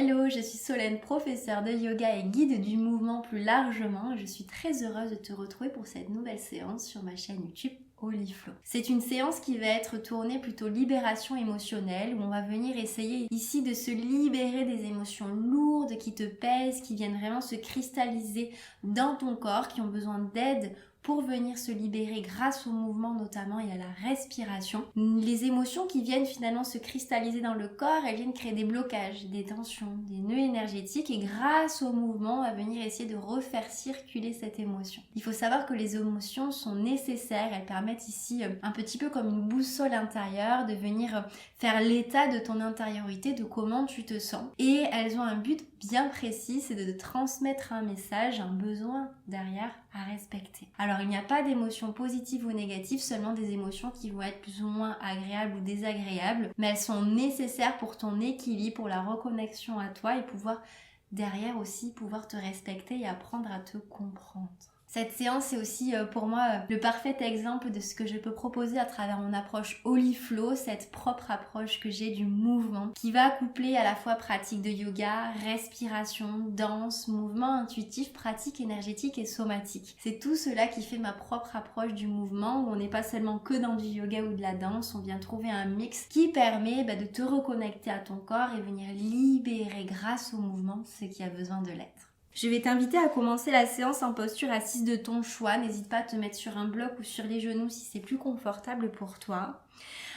Hello, je suis Solène, professeure de yoga et guide du mouvement plus largement. Je suis très heureuse de te retrouver pour cette nouvelle séance sur ma chaîne YouTube Holyflow. C'est une séance qui va être tournée plutôt libération émotionnelle, où on va venir essayer ici de se libérer des émotions lourdes qui te pèsent, qui viennent vraiment se cristalliser dans ton corps, qui ont besoin d'aide pour venir se libérer grâce au mouvement notamment et à la respiration. Les émotions qui viennent finalement se cristalliser dans le corps, elles viennent créer des blocages, des tensions, des nœuds énergétiques et grâce au mouvement, on va venir essayer de refaire circuler cette émotion. Il faut savoir que les émotions sont nécessaires, elles permettent ici un petit peu comme une boussole intérieure de venir faire l'état de ton intériorité, de comment tu te sens. Et elles ont un but bien précis, c'est de transmettre un message, un besoin derrière à respecter. Alors il n'y a pas d'émotions positives ou négatives, seulement des émotions qui vont être plus ou moins agréables ou désagréables, mais elles sont nécessaires pour ton équilibre, pour la reconnexion à toi et pouvoir derrière aussi pouvoir te respecter et apprendre à te comprendre. Cette séance est aussi pour moi le parfait exemple de ce que je peux proposer à travers mon approche Holyflow, cette propre approche que j'ai du mouvement qui va coupler à la fois pratique de yoga, respiration, danse, mouvement intuitif, pratique énergétique et somatique. C'est tout cela qui fait ma propre approche du mouvement où on n'est pas seulement que dans du yoga ou de la danse, on vient trouver un mix qui permet de te reconnecter à ton corps et venir libérer grâce au mouvement ce qui a besoin de l'être. Je vais t'inviter à commencer la séance en posture assise de ton choix. N'hésite pas à te mettre sur un bloc ou sur les genoux si c'est plus confortable pour toi.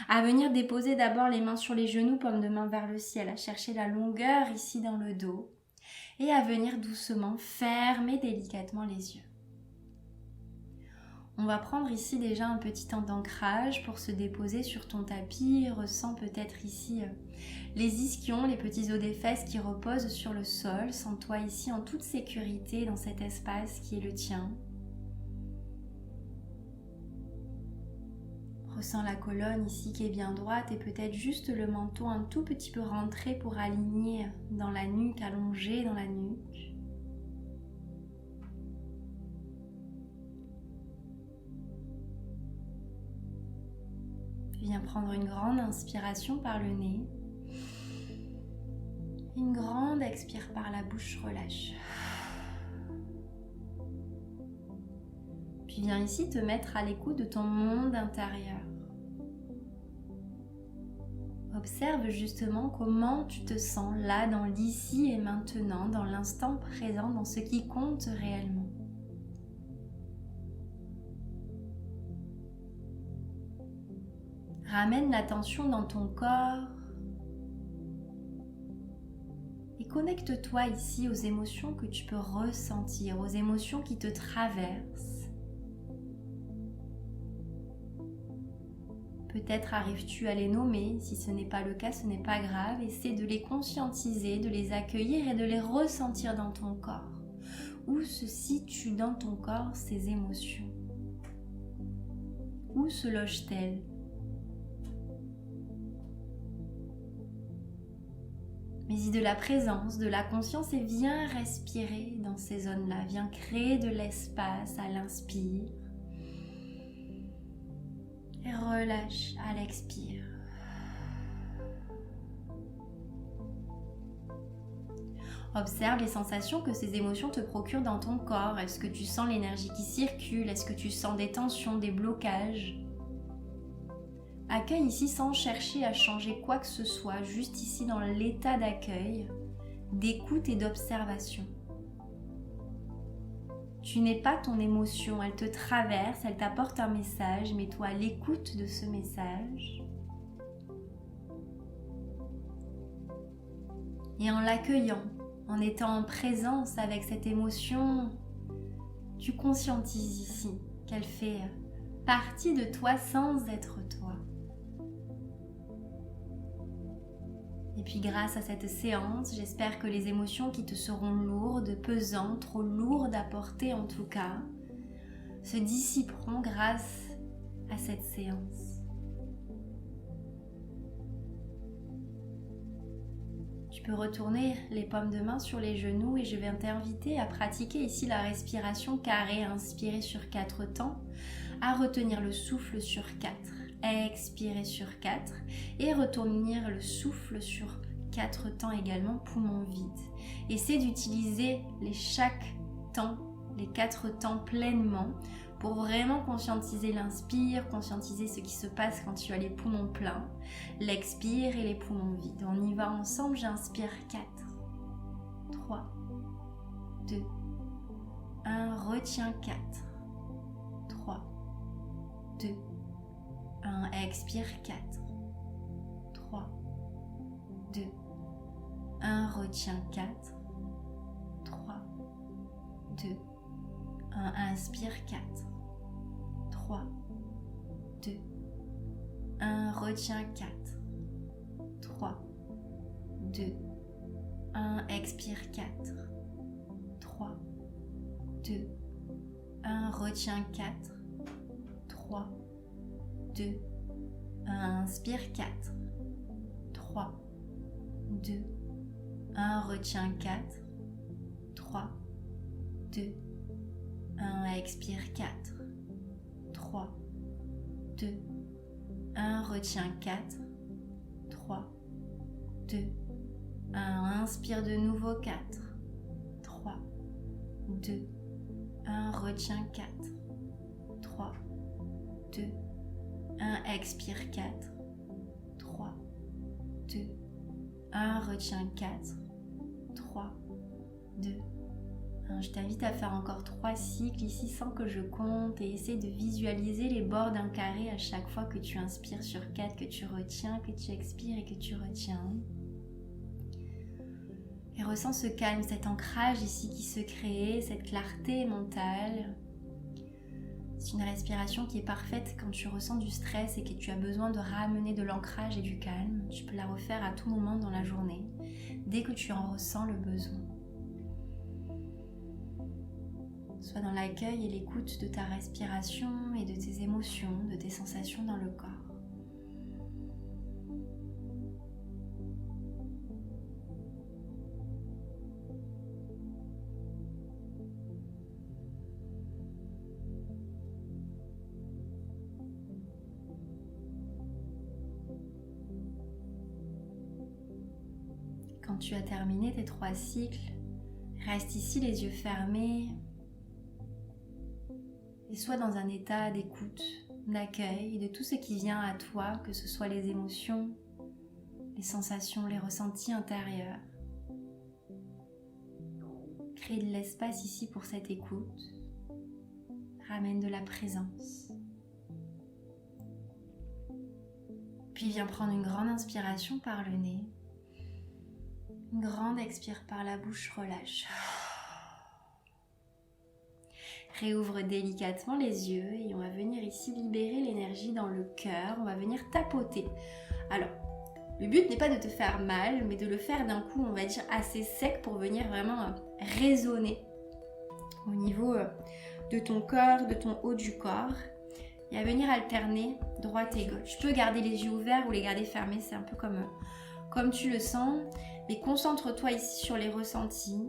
À venir déposer d'abord les mains sur les genoux, paume de main vers le ciel, à chercher la longueur ici dans le dos. Et à venir doucement fermer délicatement les yeux. On va prendre ici déjà un petit temps d'ancrage pour se déposer sur ton tapis. Ressens peut-être ici les ischions, les petits os des fesses qui reposent sur le sol. Sens-toi ici en toute sécurité dans cet espace qui est le tien. Ressens la colonne ici qui est bien droite et peut-être juste le menton un tout petit peu rentré pour aligner dans la nuque, allongé dans la nuque. Viens prendre une grande inspiration par le nez. Une grande expire par la bouche, relâche. Puis viens ici te mettre à l'écoute de ton monde intérieur. Observe justement comment tu te sens là, dans l'ici et maintenant, dans l'instant présent, dans ce qui compte réellement. Ramène l'attention dans ton corps et connecte-toi ici aux émotions que tu peux ressentir, aux émotions qui te traversent. Peut-être arrives-tu à les nommer, si ce n'est pas le cas, ce n'est pas grave. Essaie de les conscientiser, de les accueillir et de les ressentir dans ton corps. Où se situent dans ton corps ces émotions? Où se logent-elles? Mets-y de la présence, de la conscience et viens respirer dans ces zones-là. Viens créer de l'espace à l'inspire. Et relâche à l'expire. Observe les sensations que ces émotions te procurent dans ton corps. Est-ce que tu sens l'énergie qui circule? Est-ce que tu sens des tensions, des blocages? Accueille ici sans chercher à changer quoi que ce soit, juste ici dans l'état d'accueil, d'écoute et d'observation. Tu n'es pas ton émotion, elle te traverse, elle t'apporte un message, mets-toi à l'écoute de ce message. Et en l'accueillant, en étant en présence avec cette émotion, tu conscientises ici qu'elle fait partie de toi sans être toi. Et puis grâce à cette séance, j'espère que les émotions qui te seront lourdes, pesantes, trop lourdes à porter en tout cas, se dissiperont grâce à cette séance. Tu peux retourner les paumes de main sur les genoux et je vais t'inviter à pratiquer ici la respiration carrée, inspirer sur 4 temps, à retenir le souffle sur 4. Expirer sur 4 et retenir le souffle sur 4 temps également, poumon vide. Essaie d'utiliser chaque temps, les 4 temps pleinement pour vraiment conscientiser l'inspire, conscientiser ce qui se passe quand tu as les poumons pleins, l'expire et les poumons vides. On y va ensemble, j'inspire 4, 3, 2, 1, retiens 4, 3, 2, 1, expire 4, 3, 2, 1, retiens 4, 3, 2, 1, inspire 4, 3, 2, 1, retiens 4, 3, 2, 1, expire 4, 3, 2, 1, retiens 4, 3, 2, 1, inspire 4, 3, 2, 1, retiens 4, 3, 2, 1, expire 4, 3, 2, 1, retiens 4, 3, 2, 1, inspire de nouveau 4, 3, 2, 1, retiens 4, 3, 2, 1, expire 4, 3, 2, 1, retiens 4, 3, 2, 1. Je t'invite à faire encore 3 cycles ici sans que je compte et essaie de visualiser les bords d'un carré à chaque fois que tu inspires sur 4, que tu retiens, que tu expires et que tu retiens. Et ressens ce calme, cet ancrage ici qui se crée, cette clarté mentale. C'est une respiration qui est parfaite quand tu ressens du stress et que tu as besoin de ramener de l'ancrage et du calme. Tu peux la refaire à tout moment dans la journée, dès que tu en ressens le besoin. Sois dans l'accueil et l'écoute de ta respiration et de tes émotions, de tes sensations dans le corps. Quand tu as terminé tes 3 cycles, reste ici les yeux fermés et sois dans un état d'écoute, d'accueil de tout ce qui vient à toi, que ce soit les émotions, les sensations, les ressentis intérieurs. Crée de l'espace ici pour cette écoute. Ramène de la présence. Puis viens prendre une grande inspiration par le nez. Une grande expire par la bouche, relâche. Réouvre délicatement les yeux et on va venir ici libérer l'énergie dans le cœur. On va venir tapoter. Alors, le but n'est pas de te faire mal, mais de le faire d'un coup, on va dire, assez sec pour venir vraiment résonner au niveau de ton cœur, de ton haut du corps. Et à venir alterner droite et gauche. Tu peux garder les yeux ouverts ou les garder fermés, c'est un peu comme tu le sens. Mais concentre-toi ici sur les ressentis.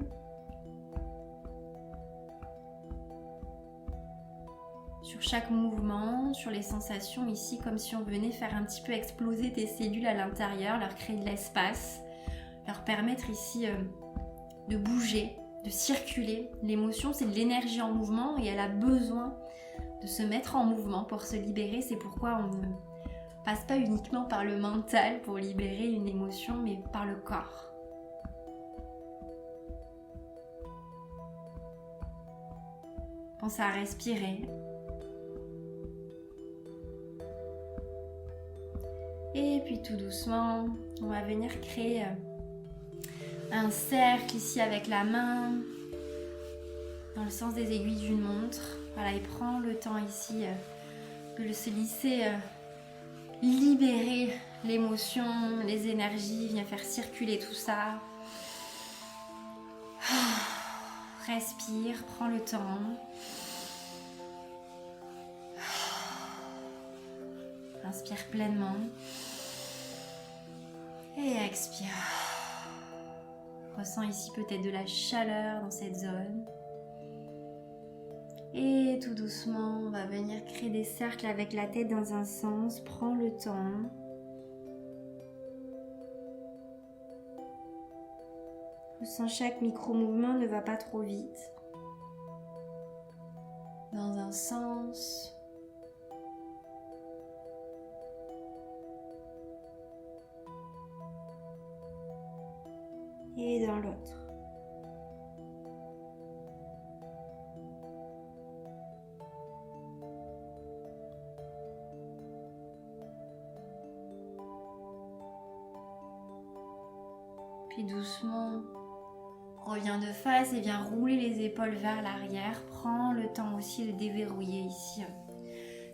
Sur chaque mouvement, sur les sensations ici, comme si on venait faire un petit peu exploser tes cellules à l'intérieur, leur créer de l'espace, leur permettre ici de bouger, de circuler. L'émotion, c'est de l'énergie en mouvement et elle a besoin de se mettre en mouvement pour se libérer. C'est pourquoi on ne passe pas uniquement par le mental pour libérer une émotion, mais par le corps. Pense à respirer. Et puis tout doucement, on va venir créer un cercle ici avec la main dans le sens des aiguilles d'une montre. Voilà, et prends le temps ici de se laisser libérer l'émotion, les énergies, viens faire circuler tout ça. Respire, prends le temps. Inspire pleinement. Et expire. Ressens ici peut-être de la chaleur dans cette zone. Et tout doucement, on va venir créer des cercles avec la tête dans un sens. Prends le temps. Ressens chaque micro-mouvement, ne va pas trop vite. Dans un sens. Et dans l'autre. Puis doucement, reviens de face et viens rouler les épaules vers l'arrière. Prends le temps aussi de déverrouiller ici.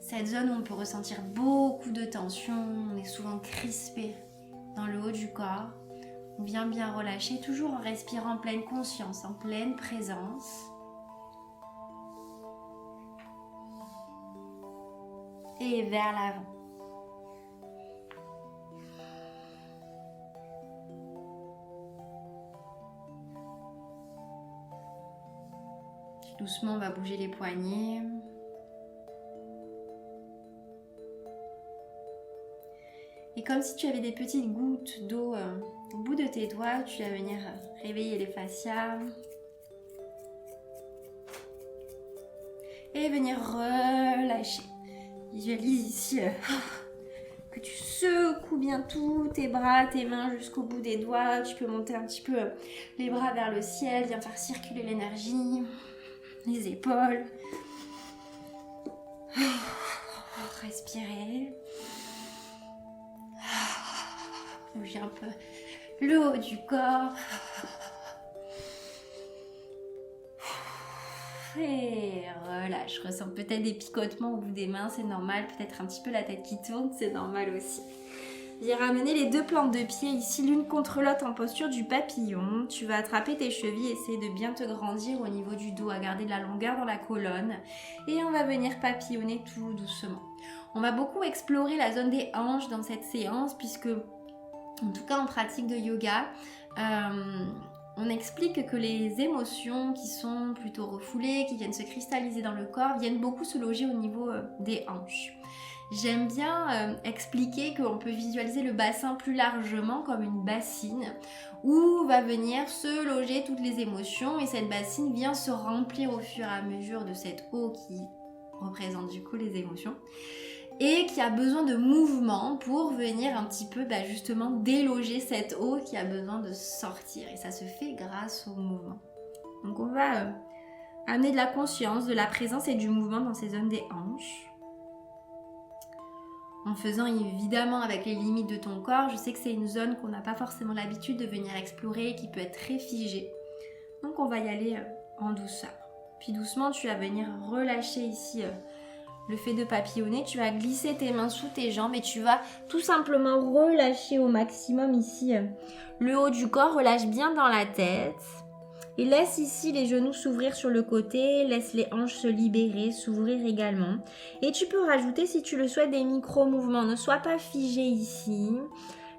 Cette zone où on peut ressentir beaucoup de tension, on est souvent crispé dans le haut du corps. Bien relâcher, toujours en respirant en pleine conscience, en pleine présence. Et vers l'avant. Doucement, on va bouger les poignets. Et comme si tu avais des petites gouttes d'eau au bout de tes doigts, tu vas venir réveiller les fascias. Et venir relâcher. Visualise ici que tu secoues bien tous tes bras, tes mains jusqu'au bout des doigts. Tu peux monter un petit peu les bras vers le ciel, viens faire circuler l'énergie. Les épaules. Respirez. Bougez un peu le haut du corps. Et relâche. Je ressens peut-être des picotements au bout des mains, c'est normal. Peut-être un petit peu la tête qui tourne, c'est normal aussi. Viens ramener les deux plantes de pied ici, l'une contre l'autre en posture du papillon. Tu vas attraper tes chevilles, essayer de bien te grandir au niveau du dos, à garder de la longueur dans la colonne. Et on va venir papillonner tout doucement. On va beaucoup explorer la zone des hanches dans cette séance, puisque, en tout cas en pratique de yoga, on explique que les émotions qui sont plutôt refoulées, qui viennent se cristalliser dans le corps, viennent beaucoup se loger au niveau des hanches. J'aime bien expliquer qu'on peut visualiser le bassin plus largement comme une bassine où va venir se loger toutes les émotions et cette bassine vient se remplir au fur et à mesure de cette eau qui représente du coup les émotions et qui a besoin de mouvement pour venir un petit peu justement déloger cette eau qui a besoin de sortir et ça se fait grâce au mouvement. Donc on va amener de la conscience, de la présence et du mouvement dans ces zones des hanches. En faisant évidemment avec les limites de ton corps, je sais que c'est une zone qu'on n'a pas forcément l'habitude de venir explorer, qui peut être très figée. Donc on va y aller en douceur. Puis doucement, tu vas venir relâcher ici le fait de papillonner. Tu vas glisser tes mains sous tes jambes et tu vas tout simplement relâcher au maximum ici le haut du corps. Relâche bien dans la tête. Et laisse ici les genoux s'ouvrir sur le côté, laisse les hanches se libérer, s'ouvrir également. Et tu peux rajouter, si tu le souhaites, des micro-mouvements. Ne sois pas figé ici.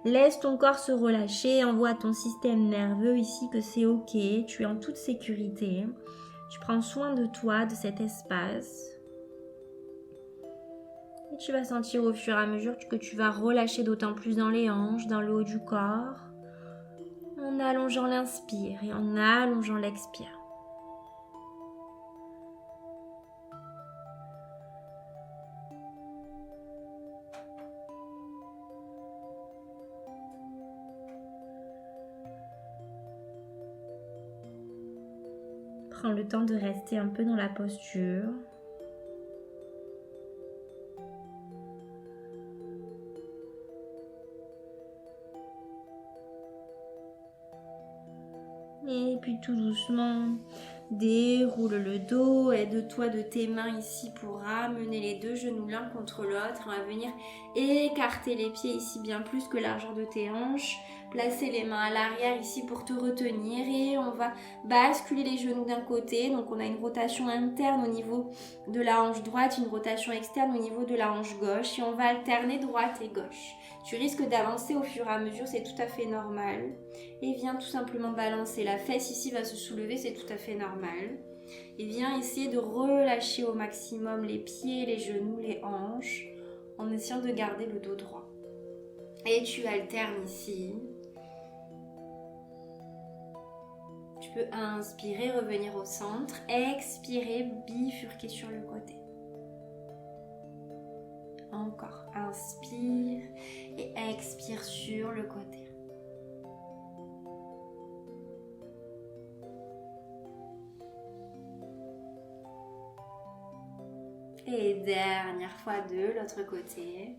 Laisse ton corps se relâcher, envoie à ton système nerveux ici que c'est ok, tu es en toute sécurité. Tu prends soin de toi, de cet espace. Et tu vas sentir au fur et à mesure que tu vas relâcher d'autant plus dans les hanches, dans le haut du corps. En allongeant l'inspire et en allongeant l'expire. Prends le temps de rester un peu dans la posture. Et puis tout doucement, déroule le dos, aide-toi de tes mains ici pour ramener les deux genoux l'un contre l'autre. On va venir écarter les pieds ici bien plus que largeur de tes hanches. Placer les mains à l'arrière ici pour te retenir et on va basculer les genoux d'un côté. Donc on a une rotation interne au niveau de la hanche droite, une rotation externe au niveau de la hanche gauche et on va alterner droite et gauche. Tu risques d'avancer au fur et à mesure, c'est tout à fait normal. Et viens tout simplement balancer. La fesse ici va se soulever, c'est tout à fait normal. Et viens essayer de relâcher au maximum les pieds, les genoux, les hanches, en essayant de garder le dos droit. Et tu alternes ici. Tu peux inspirer, revenir au centre, expirer, bifurquer sur le côté. Encore, inspire et expire sur le côté. Et dernière fois de l'autre côté.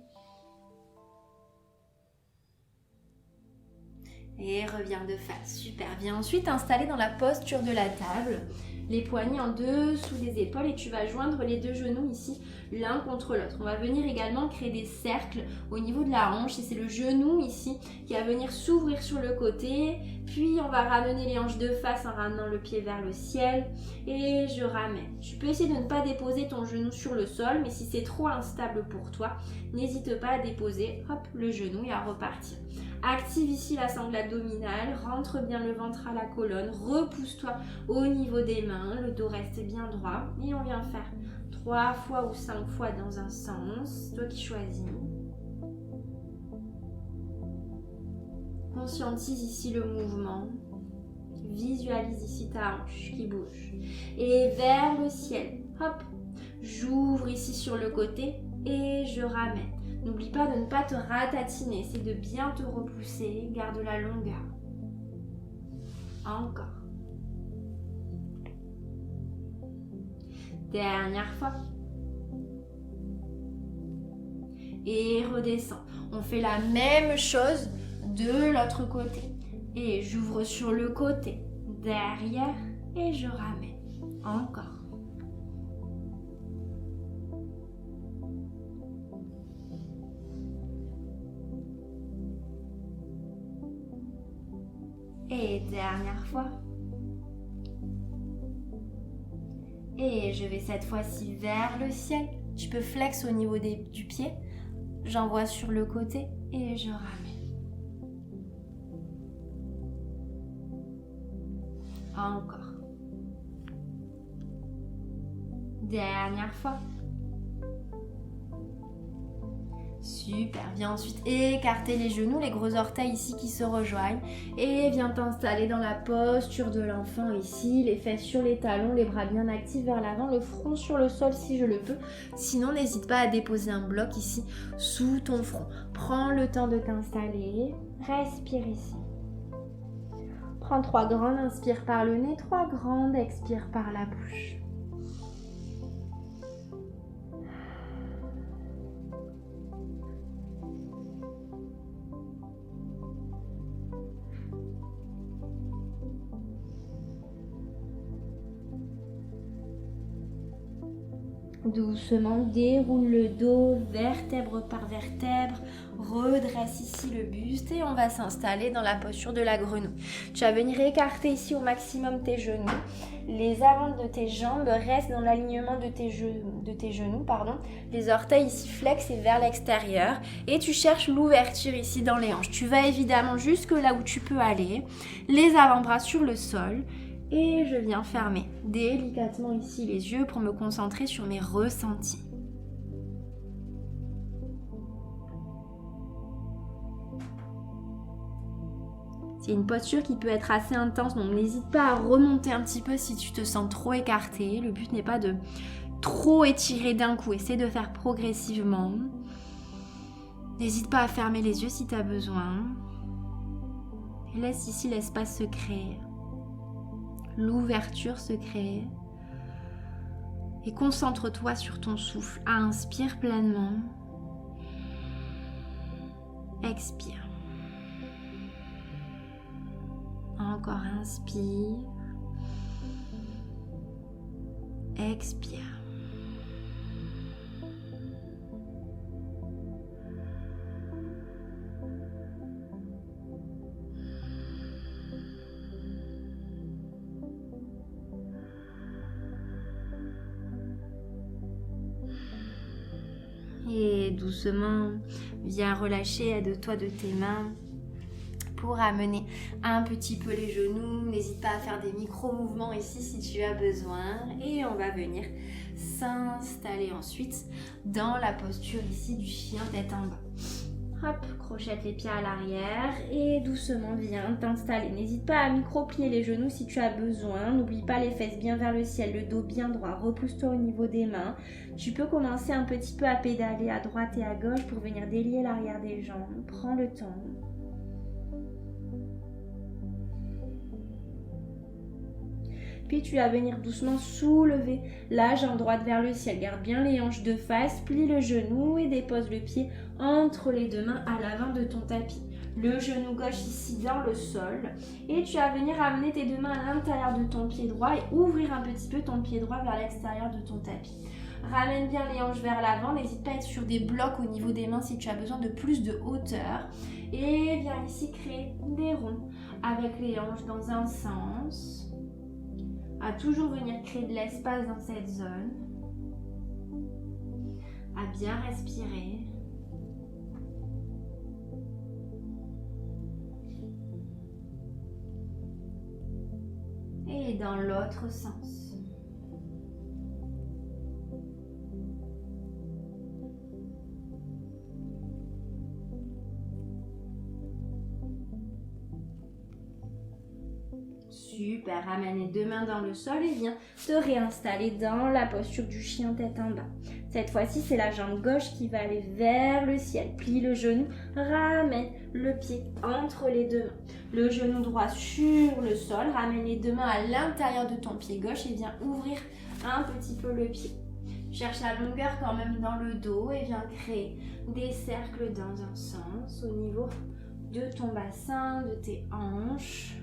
Et reviens de face, super. Viens ensuite installer dans la posture de la table, les poignets en dessous des épaules et tu vas joindre les deux genoux ici, l'un contre l'autre. On va venir également créer des cercles au niveau de la hanche et c'est le genou ici qui va venir s'ouvrir sur le côté. Puis on va ramener les hanches de face en ramenant le pied vers le ciel et je ramène. Tu peux essayer de ne pas déposer ton genou sur le sol, mais si c'est trop instable pour toi, n'hésite pas à déposer hop, le genou et à repartir. Active ici la sangle abdominale, rentre bien le ventre à la colonne, repousse-toi au niveau des mains, le dos reste bien droit et on vient faire 3 fois ou 5 fois dans un sens, toi qui choisis. Conscientise ici le mouvement, visualise ici ta hanche qui bouge et vers le ciel, hop, j'ouvre ici sur le côté et je ramène. N'oublie pas de ne pas te ratatiner, c'est de bien te repousser, garde la longueur. Encore. Dernière fois. Et redescends. On fait la même chose de l'autre côté. Et j'ouvre sur le côté, derrière et je ramène. Encore. Et dernière fois. Et je vais cette fois-ci vers le ciel. Tu peux flex au niveau du pied. J'envoie sur le côté et je ramène. Encore. Dernière fois. Super, viens ensuite écarter les genoux, les gros orteils ici qui se rejoignent et viens t'installer dans la posture de l'enfant ici, les fesses sur les talons, les bras bien actifs vers l'avant, le front sur le sol si je le peux. Sinon, n'hésite pas à déposer un bloc ici sous ton front. Prends le temps de t'installer, respire ici. Prends 3 grandes, inspire par le nez, 3 grandes, expire par la bouche. Doucement, déroule le dos, vertèbre par vertèbre, redresse ici le buste et on va s'installer dans la posture de la grenouille. Tu vas venir écarter ici au maximum tes genoux. Les avant de tes jambes restent dans l'alignement de tes genoux. Les orteils ici flex et vers l'extérieur. Et tu cherches l'ouverture ici dans les hanches. Tu vas évidemment jusque là où tu peux aller. Les avant-bras sur le sol. Et je viens fermer délicatement ici les yeux pour me concentrer sur mes ressentis. C'est une posture qui peut être assez intense, donc n'hésite pas à remonter un petit peu si tu te sens trop écarté. Le but n'est pas de trop étirer d'un coup, essaie de faire progressivement. N'hésite pas à fermer les yeux si tu as besoin. Et laisse ici l'espace se créer. L'ouverture se crée et concentre-toi sur ton souffle. Inspire pleinement, expire. Encore inspire, expire. Et doucement, viens relâcher, aide-toi de tes mains pour amener un petit peu les genoux. N'hésite pas à faire des micro-mouvements ici si tu as besoin. Et on va venir s'installer ensuite dans la posture ici du chien tête en bas. Hop, crochette les pieds à l'arrière et doucement viens t'installer. N'hésite pas à micro-plier les genoux si tu as besoin. N'oublie pas les fesses bien vers le ciel, le dos bien droit. Repousse-toi au niveau des mains. Tu peux commencer un petit peu à pédaler à droite et à gauche pour venir délier l'arrière des jambes. Prends le temps. Puis tu vas venir doucement soulever la jambe droite vers le ciel. Garde bien les hanches de face, plie le genou et dépose le pied entre les deux mains à l'avant de ton tapis. Le genou gauche ici dans le sol. Et tu vas venir amener tes deux mains à l'intérieur de ton pied droit et ouvrir un petit peu ton pied droit vers l'extérieur de ton tapis. Ramène bien les hanches vers l'avant. N'hésite pas à être sur des blocs au niveau des mains si tu as besoin de plus de hauteur. Et viens ici créer des ronds avec les hanches dans un sens. À toujours venir créer de l'espace dans cette zone. À bien respirer. Et dans l'autre sens. Super, ramène les deux mains dans le sol et viens te réinstaller dans la posture du chien tête en bas. Cette fois-ci, c'est la jambe gauche qui va aller vers le ciel. Plie le genou, ramène le pied entre les deux mains. Le genou droit sur le sol, ramène les deux mains à l'intérieur de ton pied gauche et viens ouvrir un petit peu le pied. Cherche la longueur quand même dans le dos et viens créer des cercles dans un sens au niveau de ton bassin, de tes hanches.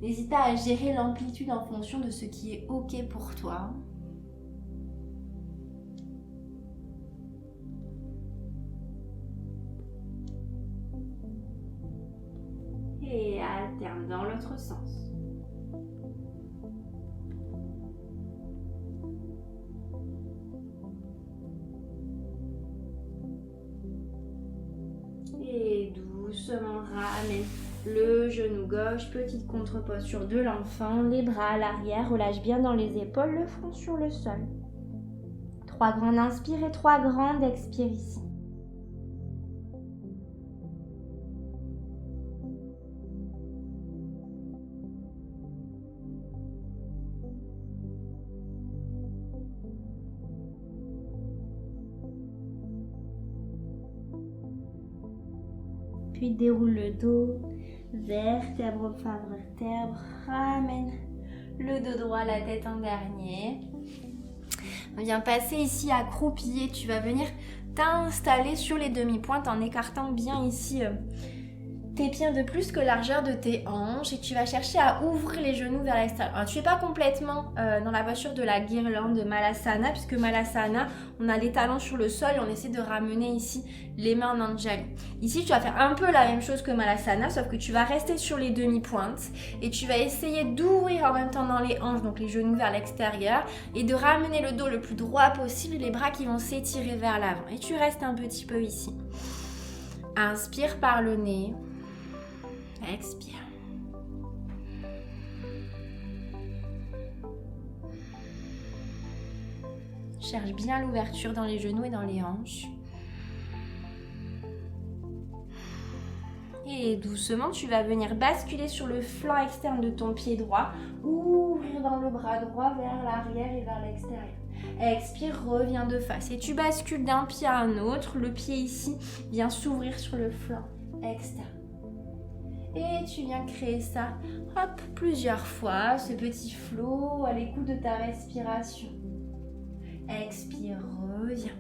N'hésite pas à gérer l'amplitude en fonction de ce qui est OK pour toi. Et alterne dans l'autre sens. Et doucement ramène le genou gauche, petite contre-posture de l'enfant, les bras à l'arrière, relâche bien dans les épaules, le front sur le sol. 3 grandes inspires et 3 grandes expires ici. Puis déroule le dos, vertèbre par vertèbre, ramène le dos droit, la tête en dernier. Viens passer ici accroupi et tu vas venir t'installer sur les demi-pointes en écartant bien ici tes pieds de plus que largeur de tes hanches et tu vas chercher à ouvrir les genoux vers l'extérieur. Alors, tu n'es pas complètement dans la posture de la guirlande de Malasana puisque Malasana, on a les talons sur le sol et on essaie de ramener ici les mains en Anjali. Ici, tu vas faire un peu la même chose que Malasana sauf que tu vas rester sur les demi-pointes et tu vas essayer d'ouvrir en même temps dans les hanches, donc les genoux vers l'extérieur et de ramener le dos le plus droit possible, les bras qui vont s'étirer vers l'avant. Et tu restes un petit peu ici. Inspire par le nez. Expire. Cherche bien l'ouverture dans les genoux et dans les hanches. Et doucement, tu vas venir basculer sur le flanc externe de ton pied droit. Ouvrir dans le bras droit vers l'arrière et vers l'extérieur. Expire, reviens de face. Et tu bascules d'un pied à un autre. Le pied ici vient s'ouvrir sur le flanc externe. Et tu viens créer ça, hop, plusieurs fois, ce petit flow à l'écoute de ta respiration. Expire, reviens.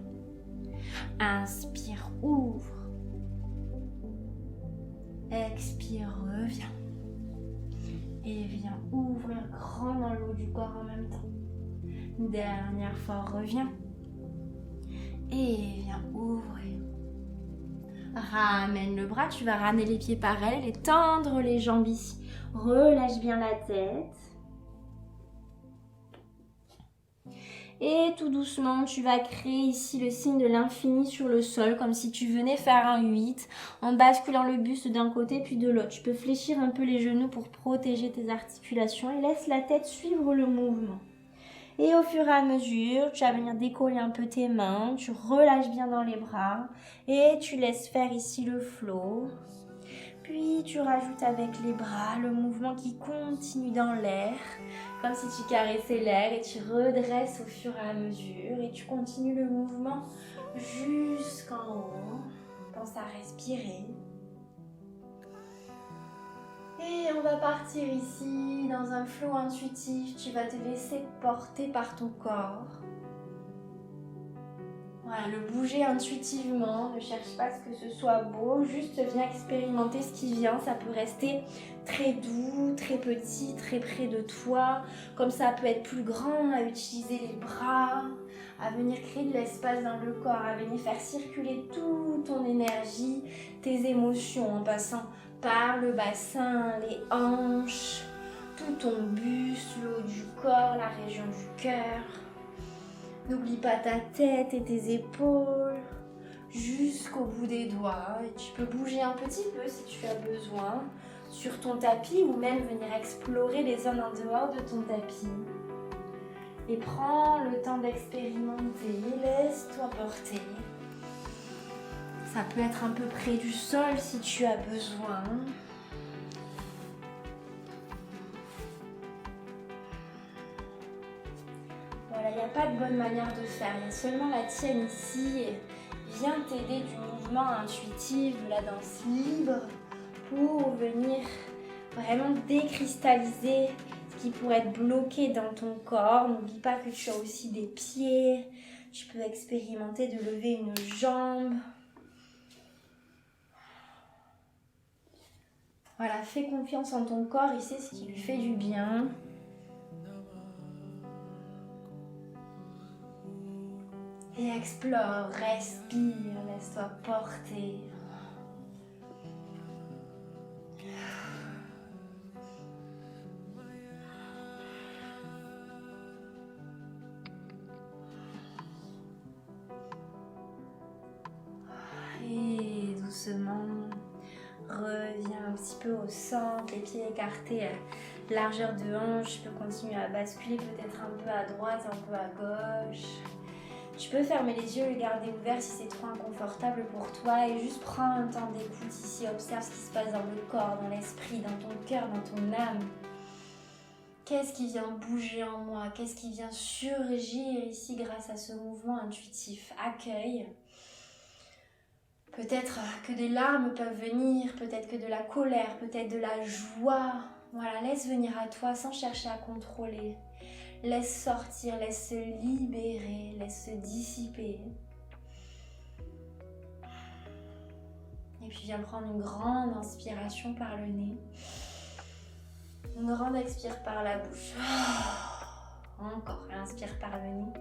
Inspire, ouvre. Expire, reviens. Et viens ouvrir grand dans le haut du corps en même temps. Dernière fois, reviens. Et viens ouvrir. Ramène le bras, tu vas ramener les pieds parallèles et tendre les jambes ici. Relâche bien la tête. Et tout doucement, tu vas créer ici le signe de l'infini sur le sol, comme si tu venais faire un 8, en basculant le buste d'un côté puis de l'autre. Tu peux fléchir un peu les genoux pour protéger tes articulations et laisse la tête suivre le mouvement. Et au fur et à mesure, tu vas venir décoller un peu tes mains, tu relâches bien dans les bras et tu laisses faire ici le flow. Puis tu rajoutes avec les bras le mouvement qui continue dans l'air, comme si tu caressais l'air et tu redresses au fur et à mesure et tu continues le mouvement jusqu'en haut. Pense à respirer. Et on va partir ici dans un flow intuitif. Tu vas te laisser porter par ton corps. Voilà, le bouger intuitivement. Ne cherche pas à ce que ce soit beau. Juste viens expérimenter ce qui vient. Ça peut rester très doux, très petit, très près de toi. Comme ça peut être plus grand, à utiliser les bras, à venir créer de l'espace dans le corps, à venir faire circuler toute ton énergie, tes émotions en passant par le bassin, les hanches, tout ton buste, le haut du corps, la région du cœur. N'oublie pas ta tête et tes épaules jusqu'au bout des doigts. Et tu peux bouger un petit peu si tu as besoin sur ton tapis ou même venir explorer les zones en dehors de ton tapis. Et prends le temps d'expérimenter, laisse-toi porter. Ça peut être un peu près du sol si tu as besoin. Voilà, il n'y a pas de bonne manière de faire, il y a seulement la tienne ici. Viens t'aider du mouvement intuitif, de la danse libre pour venir vraiment décristalliser ce qui pourrait être bloqué dans ton corps. N'oublie pas que tu as aussi des pieds. Tu peux expérimenter de lever une jambe. Voilà, fais confiance en ton corps, il sait ce qui lui fait du bien. Et explore, respire, laisse-toi porter. Et doucement, reviens un petit peu au centre, les pieds écartés, largeur de hanche. Tu peux continuer à basculer peut-être un peu à droite, un peu à gauche. Tu peux fermer les yeux et les garder ouverts si c'est trop inconfortable pour toi et juste prends un temps d'écoute ici, observe ce qui se passe dans le corps, dans l'esprit, dans ton cœur, dans ton âme. Qu'est-ce qui vient bouger en moi? Qu'est-ce qui vient surgir ici grâce à ce mouvement intuitif? Accueille. Peut-être que des larmes peuvent venir, peut-être que de la colère, peut-être de la joie. Voilà, laisse venir à toi sans chercher à contrôler. Laisse sortir, laisse se libérer, laisse se dissiper. Et puis viens prendre une grande inspiration par le nez. Une grande expire par la bouche. Encore, inspire par le nez.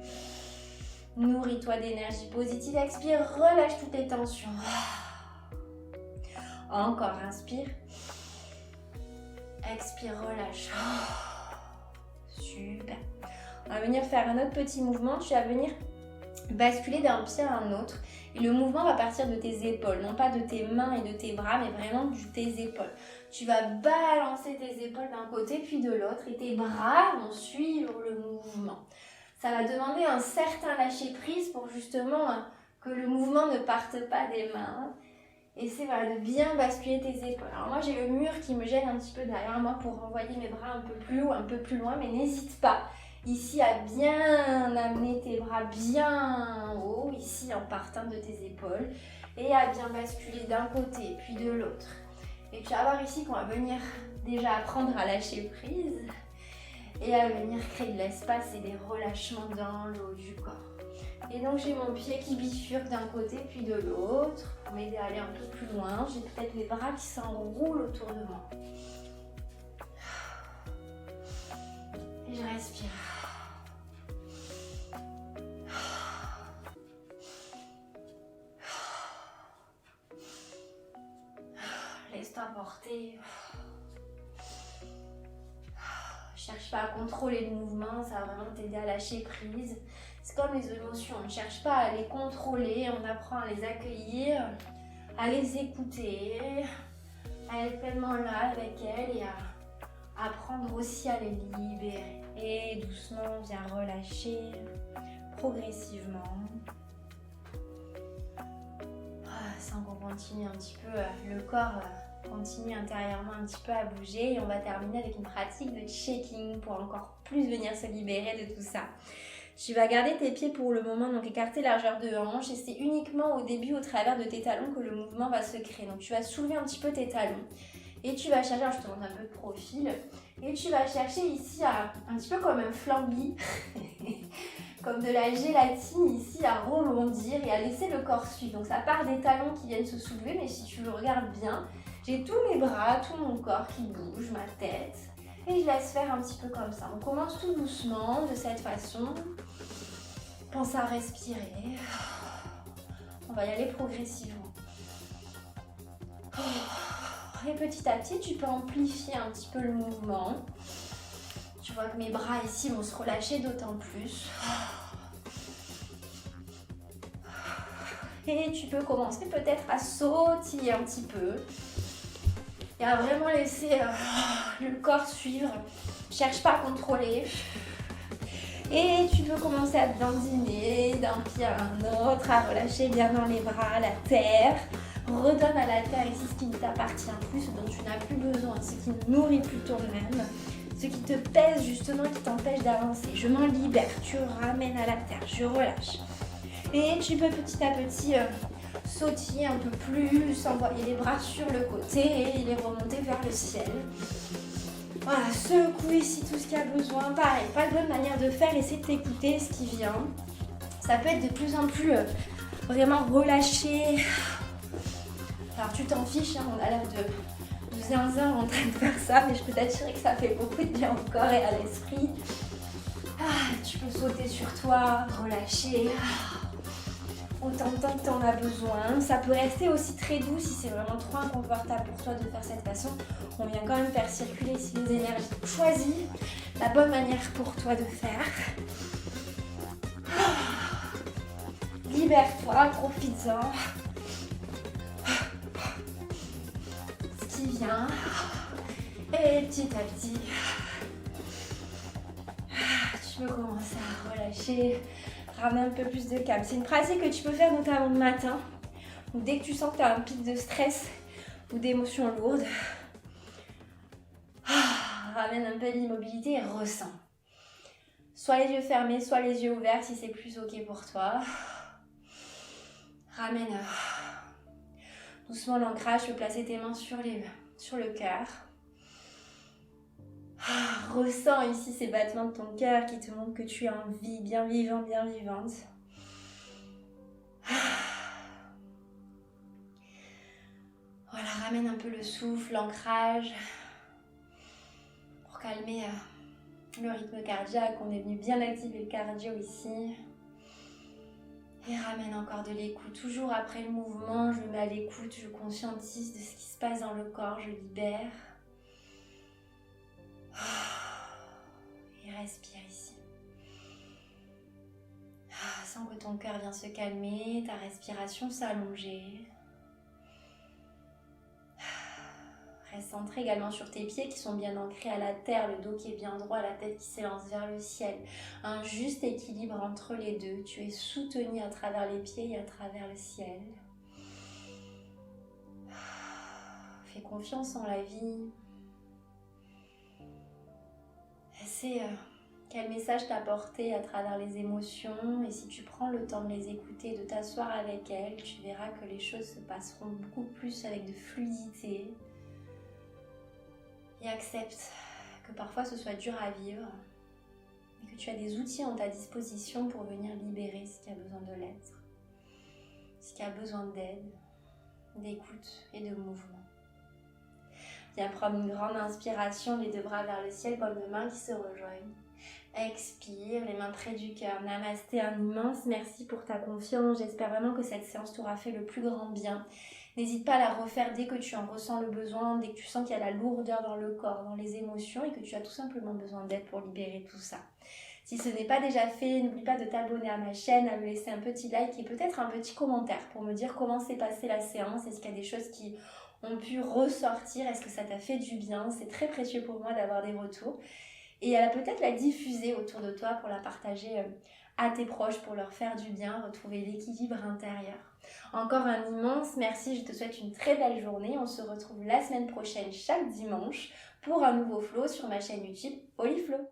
Nourris-toi d'énergie positive. Expire, relâche toutes les tensions. Encore, inspire. Expire, relâche. Super. On va venir faire un autre petit mouvement. Tu vas venir basculer d'un pied à un autre. Et le mouvement va partir de tes épaules. Non pas de tes mains et de tes bras, mais vraiment de tes épaules. Tu vas balancer tes épaules d'un côté puis de l'autre. Et tes bras vont suivre le mouvement. Ça va demander un certain lâcher-prise pour justement que le mouvement ne parte pas des mains. Essaie de bien basculer tes épaules. Alors moi j'ai le mur qui me gêne un petit peu derrière moi pour envoyer mes bras un peu plus haut, un peu plus loin, mais n'hésite pas ici à bien amener tes bras bien haut, ici en partant de tes épaules, et à bien basculer d'un côté puis de l'autre. Et tu vas voir ici qu'on va venir déjà apprendre à lâcher prise et à venir créer de l'espace et des relâchements dans le haut du corps. Et donc j'ai mon pied qui bifurque d'un côté puis de l'autre pour m'aider à aller un peu plus loin. J'ai peut-être les bras qui s'enroulent autour de moi. Et je respire. Laisse-toi porter. Cherche pas à contrôler le mouvement, ça va vraiment t'aider à lâcher prise. C'est comme les émotions, on ne cherche pas à les contrôler, on apprend à les accueillir, à les écouter, à être pleinement là avec elles et Apprendre aussi à les libérer. Et doucement, viens relâcher progressivement. Sans qu'on continue un petit peu, le corps continue intérieurement un petit peu à bouger. Et on va terminer avec une pratique de checking pour encore plus venir se libérer de tout ça. Tu vas garder tes pieds pour le moment, donc écarter largeur de hanche. Et c'est uniquement au début, au travers de tes talons, que le mouvement va se créer. Donc tu vas soulever un petit peu tes talons. Et tu vas chercher, alors je te montre un peu de profil, et tu vas chercher ici un petit peu comme un flambi, comme de la gélatine ici à rebondir et à laisser le corps suivre. Donc ça part des talons qui viennent se soulever, mais si tu le regardes bien, j'ai tous mes bras, tout mon corps qui bouge, ma tête, et je laisse faire un petit peu comme ça. On commence tout doucement, de cette façon. Pense à respirer. On va y aller progressivement. Et petit à petit, tu peux amplifier un petit peu le mouvement. Tu vois que mes bras ici vont se relâcher d'autant plus. Et tu peux commencer peut-être à sautiller un petit peu. Et à vraiment laisser le corps suivre. Cherche pas à contrôler. Et tu peux commencer à te dandiner d'un pied à un autre, à relâcher bien dans les bras, la terre. Redonne à la terre ici ce qui ne t'appartient plus, ce dont tu n'as plus besoin, ce qui ne nourrit plus ton âme, ce qui te pèse justement, qui t'empêche d'avancer. Je m'en libère, tu ramènes à la terre, je relâche. Et tu peux petit à petit sautiller un peu plus, envoyer les bras sur le côté et les remonter vers le ciel. Voilà, secoue ici tout ce qu'il y a besoin. Pareil, pas de bonne manière de faire, essaie de t'écouter ce qui vient. Ça peut être de plus en plus vraiment relâché. Alors tu t'en fiches, hein, on a l'air de zinzin en train de faire ça, mais je peux t'assurer que ça fait beaucoup de bien au corps et à l'esprit. Tu peux sauter sur toi, relâcher. Autant de temps que tu en as besoin. Ça peut rester aussi très doux si c'est vraiment trop inconfortable pour toi de faire cette façon. On vient quand même faire circuler ici les énergies. Choisis la bonne manière pour toi de faire. Libère-toi, profites-en. Ce qui vient. Et petit à petit, tu peux commencer à relâcher. Ramener un peu plus de calme. C'est une pratique que tu peux faire notamment le matin, ou dès que tu sens que tu as un pic de stress ou d'émotions lourdes. Ramène un peu l'immobilité et ressens. Soit les yeux fermés, soit les yeux ouverts si c'est plus ok pour toi. Ramène doucement l'ancrage, tu peux placer tes mains sur le cœur. Ressens ici ces battements de ton cœur qui te montrent que tu es en vie, bien vivant, bien vivante. Voilà, ramène un peu le souffle, l'ancrage pour calmer le rythme cardiaque. On est venu bien activer le cardio ici. Et ramène encore de l'écoute. Toujours après le mouvement, je me mets à l'écoute, je conscientise de ce qui se passe dans le corps, je libère. Et respire ici. Sens que ton cœur vient se calmer, ta respiration s'allonger. Reste centré également sur tes pieds qui sont bien ancrés à la terre, le dos qui est bien droit, la tête qui s'élance vers le ciel. Un juste équilibre entre les deux. Tu es soutenu à travers les pieds et à travers le ciel. Fais confiance en la vie. C'est quel message t'a porté à travers les émotions, et si tu prends le temps de les écouter, de t'asseoir avec elles, tu verras que les choses se passeront beaucoup plus avec de fluidité. Et accepte que parfois ce soit dur à vivre, et que tu as des outils à ta disposition pour venir libérer ce qui a besoin de l'être, ce qui a besoin d'aide, d'écoute et de mouvement. Viens prendre une grande inspiration, les deux bras vers le ciel, paumes de main qui se rejoignent. Expire, les mains près du cœur. Namasté, un immense merci pour ta confiance. J'espère vraiment que cette séance t'aura fait le plus grand bien. N'hésite pas à la refaire dès que tu en ressens le besoin, dès que tu sens qu'il y a la lourdeur dans le corps, dans les émotions, et que tu as tout simplement besoin d'aide pour libérer tout ça. Si ce n'est pas déjà fait, n'oublie pas de t'abonner à ma chaîne, à me laisser un petit like et peut-être un petit commentaire pour me dire comment s'est passée la séance. Est-ce qu'il y a des choses qui ont pu ressortir. Est-ce que ça t'a fait du bien? C'est très précieux pour moi d'avoir des retours. Et elle a peut-être la diffuser autour de toi pour la partager à tes proches, pour leur faire du bien, retrouver l'équilibre intérieur. Encore un immense merci, je te souhaite une très belle journée. On se retrouve la semaine prochaine chaque dimanche pour un nouveau flow sur ma chaîne YouTube Oliflow.